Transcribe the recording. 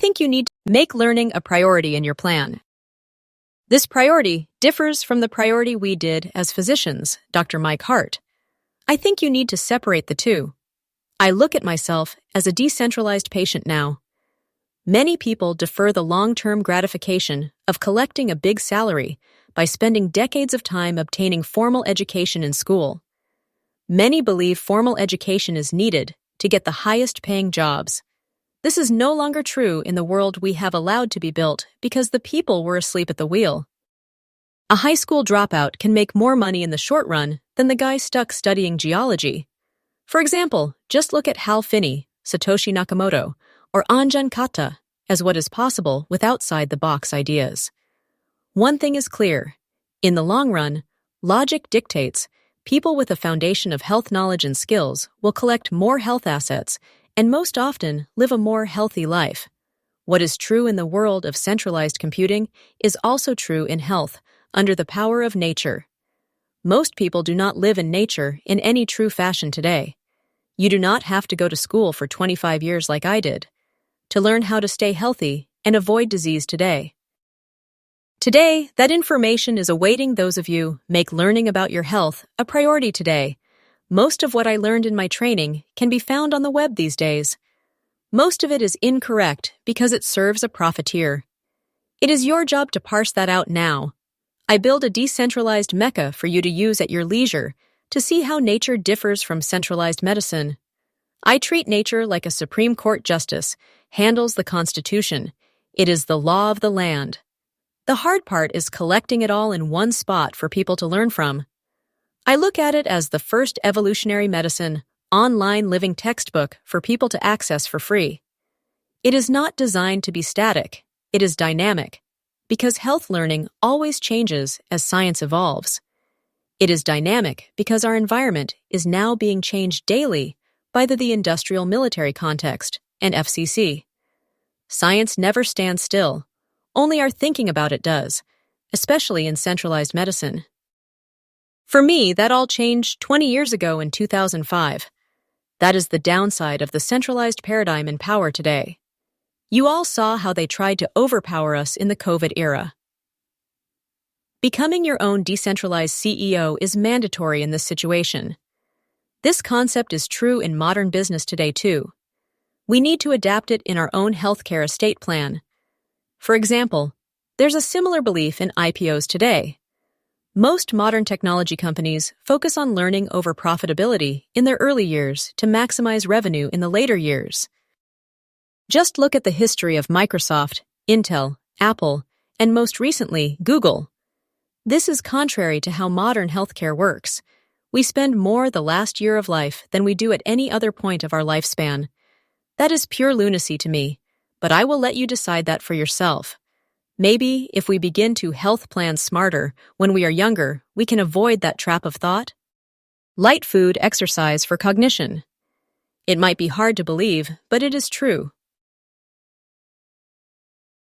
think you need to make learning a priority in your plan. This priority differs from the priority we did as physicians, Dr. Mike Hart. I think you need to separate the two. I look at myself as a decentralized patient now. Many people defer the long-term gratification of collecting a big salary by spending decades of time obtaining formal education in school. Many believe formal education is needed to get the highest-paying jobs. This is no longer true in the world we have allowed to be built because the people were asleep at the wheel. A high school dropout can make more money in the short run than the guy stuck studying geology. For example, just look at Hal Finney, Satoshi Nakamoto, or Anjan Kata as what is possible with outside-the-box ideas. One thing is clear. In the long run, logic dictates people with a foundation of health knowledge and skills will collect more health assets and most often live a more healthy life. What is true in the world of centralized computing is also true in health, under the power of nature. Most people do not live in nature in any true fashion today. You do not have to go to school for 25 years like I did to learn how to stay healthy and avoid disease today. Today, that information is awaiting those of you make learning about your health a priority today. Most of what I learned in my training can be found on the web these days. Most of it is incorrect because it serves a profiteer. It is your job to parse that out now. I build a decentralized mecca for you to use at your leisure to see how nature differs from centralized medicine. I treat nature like a Supreme Court justice handles the Constitution. It is the law of the land. The hard part is collecting it all in one spot for people to learn from. I look at it as the first evolutionary medicine, online living textbook for people to access for free. It is not designed to be static. It is dynamic, because health learning always changes as science evolves. It is dynamic because our environment is now being changed daily by the industrial military context and FCC. Science never stands still. Only our thinking about it does, especially in centralized medicine. For me, that all changed 20 years ago in 2005. That is the downside of the centralized paradigm in power today. You all saw how they tried to overpower us in the COVID era. Becoming your own decentralized CEO is mandatory in this situation. This concept is true in modern business today too. We need to adapt it in our own healthcare estate plan. For example, there's a similar belief in IPOs today. Most modern technology companies focus on learning over profitability in their early years to maximize revenue in the later years. Just look at the history of Microsoft, Intel, Apple, and most recently, Google. This is contrary to how modern healthcare works. We spend more the last year of life than we do at any other point of our lifespan. That is pure lunacy to me, but I will let you decide that for yourself. Maybe if we begin to health plan smarter when we are younger, we can avoid that trap of thought. Light food exercise for cognition. It might be hard to believe, but it is true.